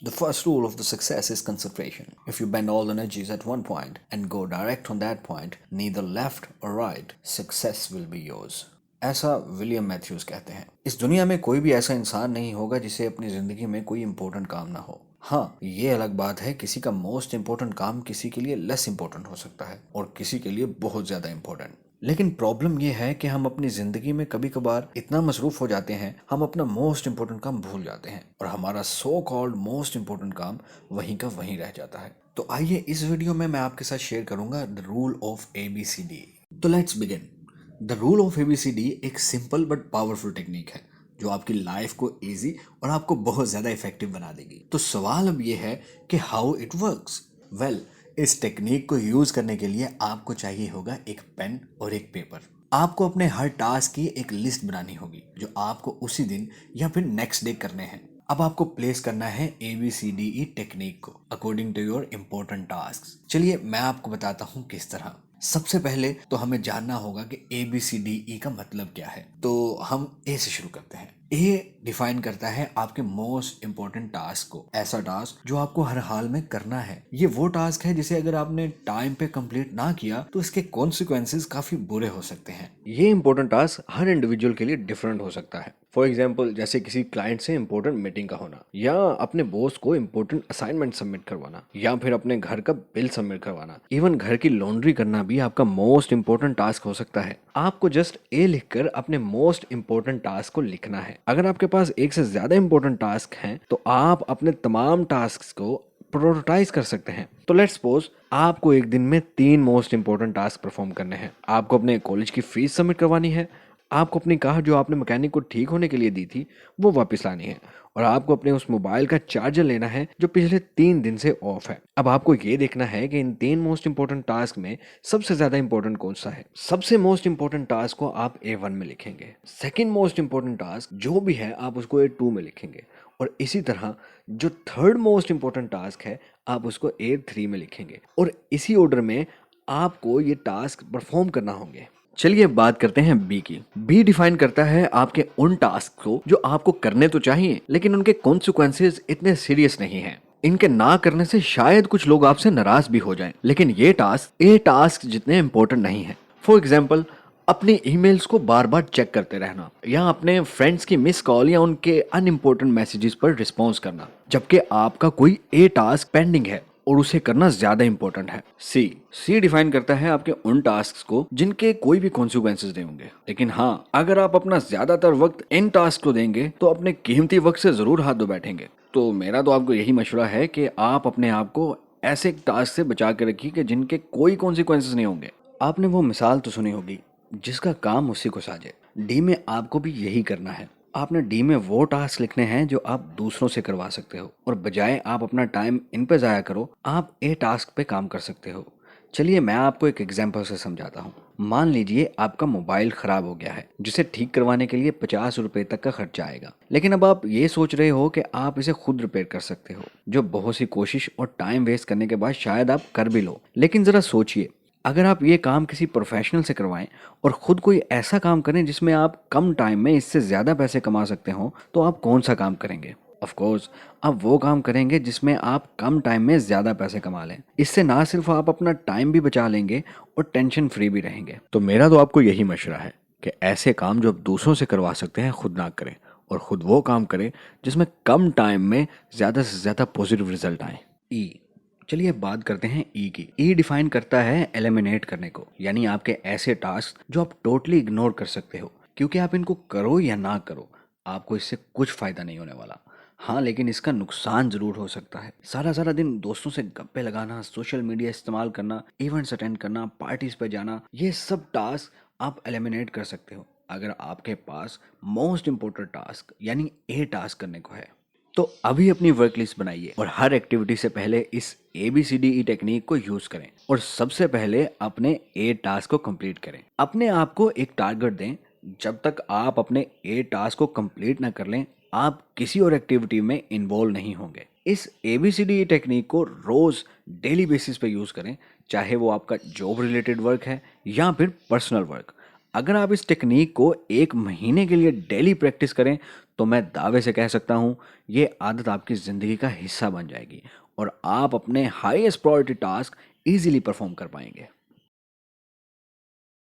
The first rule of the success is concentration. If you bend all energies at one point and go direct on that point, neither left or right, success will be yours. ऐसा William Mathews कहते हैं। इस दुनिया में कोई भी ऐसा इंसान नहीं होगा जिसे अपनी जिंदगी में कोई इंपॉर्टेंट काम ना हो। हाँ, ये अलग बात है, किसी का मोस्ट इंपॉर्टेंट काम किसी के लिए लेस इंपॉर्टेंट हो सकता है और किसी के लिए बहुत ज्यादा इंपॉर्टेंट। लेकिन प्रॉब्लम यह है कि हम अपनी जिंदगी में कभी कभार इतना मसरूफ हो जाते हैं, हम अपना मोस्ट इंपॉर्टेंट काम भूल जाते हैं और हमारा सो कॉल्ड मोस्ट इंपॉर्टेंट काम वहीं का वहीं रह जाता है। तो आइए इस वीडियो में मैं आपके साथ शेयर करूंगा द रूल ऑफ ABCD। तो let's begin. The rule of ABCD एक सिंपल बट पावरफुल टेक्निक है जो आपकी लाइफ को इजी और आपको बहुत ज़्यादा इफेक्टिव बना देगी। तो सवाल अब ये है कि हाउ इट वर्क्स। वेल, इस टेक्निक को यूज़ करने के लिए आपको चाहिए होगा एक पेन और एक पेपर। आपको अपने हर टास्क की एक लिस्ट बनानी होगी जो आपको उसी दिन या फिर नेक्स्ट डे करने हैं। अब आपको प्लेस करना है ABCDE टेक्निक को according to your important task. चलिए मैं आपको बताता हूँ किस तरह। सबसे पहले तो हमें जानना होगा कि ABCDE का मतलब क्या है। तो हम A से शुरू करते हैं। A डिफाइन करता है आपके मोस्ट इंपॉर्टेंट टास्क को, ऐसा टास्क जो आपको हर हाल में करना है। ये वो टास्क है जिसे अगर आपने टाइम पे कंप्लीट ना किया तो इसके कॉन्सिक्वेंसेस काफी बुरे हो सकते हैं। ये इंपॉर्टेंट टास्क हर इंडिविजुअल के लिए डिफरेंट हो सकता है। फॉर एग्जाम्पल, जैसे किसी क्लाइंट से इंपॉर्टेंट मीटिंग का होना, या अपने बॉस को इंपॉर्टेंट असाइनमेंट सबमिट करवाना, या फिर अपने घर का बिल सबमिट करवाना। इवन घर की लॉन्ड्री करना भी आपका मोस्ट इंपॉर्टेंट टास्क हो सकता है। आपको जस्ट A लिखकर अपने मोस्ट इंपॉर्टेंट टास्क को लिखना है। अगर आपके पास एक से ज्यादा इंपॉर्टेंट टास्क हैं तो आप अपने तमाम टास्क को प्रोटोटाइज कर सकते हैं। तो लेट्स सपोज आपको एक दिन में 3 मोस्ट इंपॉर्टेंट टास्क परफॉर्म करने हैं। आपको अपने कॉलेज की फीस सबमिट करवानी है, आपको अपनी कार जो आपने मैकेनिक को ठीक होने के लिए दी थी वो वापस लानी है, और आपको अपने उस मोबाइल का चार्जर लेना है जो पिछले 3 दिन से ऑफ है। अब आपको ये देखना है कि इन 3 मोस्ट इंपॉर्टेंट टास्क में सबसे ज्यादा इंपॉर्टेंट कौन सा है। सबसे मोस्ट इंपॉर्टेंट टास्क को आप A1 में लिखेंगे। सेकंड मोस्ट इंपॉर्टेंट टास्क जो भी है आप उसको A2 में लिखेंगे, और इसी तरह जो थर्ड मोस्ट इंपॉर्टेंट टास्क है आप उसको A3 में लिखेंगे, और इसी ऑर्डर में आपको ये टास्क परफॉर्म करना होंगे। चलिए बात करते हैं बी की। बी डिफाइन करता है आपके उन टास्क को जो आपको करने तो चाहिए लेकिन उनके कॉन्सिक्वेंसेस इतने सीरियस नहीं हैं। इनके ना करने से शायद कुछ लोग आपसे नाराज भी हो जाएं, लेकिन ये टास्क ए टास्क जितने इंपॉर्टेंट नहीं है। फॉर एग्जाम्पल, अपनी ईमेल्स को बार बार चेक करते रहना, या अपने फ्रेंड्स की मिस कॉल या उनके अनइम्पोर्टेंट मैसेजेस पर रिस्पॉन्स करना, जबकि आपका कोई ए टास्क पेंडिंग है और उसे करना ज्यादा इंपॉर्टेंट है। सी डिफाइन करता है आपके उन टास्क को जिनके कोई भी कॉन्सिक्वेंसेस नहीं होंगे, लेकिन हाँ, अगर आप अपना ज्यादातर वक्त इन टास्क को देंगे तो अपने कीमती वक्त से जरूर हाथ धो बैठेंगे। तो मेरा तो आपको यही मशवरा है कि आप अपने आप को ऐसे टास्क से बचा के रखिए कि जिनके कोई कॉन्सिक्वेंसेस नहीं होंगे। आपने वो मिसाल तो सुनी होगी, जिसका काम उसी को साजे। डी में आपको भी यही करना है। आपने डी में वो टास्क लिखने हैं जो आप दूसरों से करवा सकते हो, और बजाय आप अपना टाइम इन पे ज़ाया करो, आप ए टास्क पे काम कर सकते हो। चलिए मैं आपको एक एग्जांपल से समझाता हूँ। मान लीजिए आपका मोबाइल खराब हो गया है, जिसे ठीक करवाने के लिए 50 रुपए तक का खर्चा आएगा। लेकिन अब आप ये सोच रहे हो कि आप इसे खुद रिपेयर कर सकते हो, जो बहुत सी कोशिश और टाइम वेस्ट करने के बाद शायद आप कर भी लो। लेकिन ज़रा सोचिए, अगर आप ये काम किसी प्रोफेशनल से करवाएं और खुद कोई ऐसा काम करें जिसमें आप कम टाइम में इससे ज़्यादा पैसे कमा सकते हो, तो आप कौन सा काम करेंगे? ऑफ कोर्स आप वो काम करेंगे जिसमें आप कम टाइम में ज़्यादा पैसे कमा लें। इससे ना सिर्फ आप अपना टाइम भी बचा लेंगे और टेंशन फ्री भी रहेंगे। तो मेरा तो आपको यही मशवरा है कि ऐसे काम जो आप दूसरों से करवा सकते हैं खुद ना करें, और खुद वो काम करें जिसमें कम टाइम में ज़्यादा से ज़्यादा पॉजिटिव रिजल्ट आए। चलिए बात करते हैं ई की। ई डिफाइन करता है एलिमिनेट करने को, यानी आपके ऐसे टास्क जो आप टोटली इग्नोर कर सकते हो, क्योंकि आप इनको करो या ना करो आपको इससे कुछ फायदा नहीं होने वाला। हाँ, लेकिन इसका नुकसान जरूर हो सकता है। सारा सारा दिन दोस्तों से गप्पे लगाना, सोशल मीडिया इस्तेमाल करना, इवेंट्स अटेंड करना, पार्टीज पे जाना, ये सब टास्क आप एलिमिनेट कर सकते हो अगर आपके पास मोस्ट इंपॉर्टेंट टास्क यानी ए टास्क करने को है। तो अभी अपनी वर्क लिस्ट बनाइए और हर एक्टिविटी से पहले इस ABCDE टेक्निक को यूज करें, और सबसे पहले अपने ए टास्क को कंप्लीट करें। अपने आप को एक टारगेट दें। जब तक आप अपने ए टास्क को कंप्लीट ना कर लें, आप किसी और एक्टिविटी में इन्वॉल्व नहीं होंगे। इस ABCDE टेक्निक को रोज डेली बेसिस पे यूज करें, चाहे वो आपका जॉब रिलेटेड वर्क है या फिर पर्सनल वर्क। अगर आप इस टेक्निक को 1 महीने के लिए डेली प्रैक्टिस करें तो मैं दावे से कह सकता हूँ ये आदत आपकी ज़िंदगी का हिस्सा बन जाएगी और आप अपने highest priority task easily perform कर पाएंगे।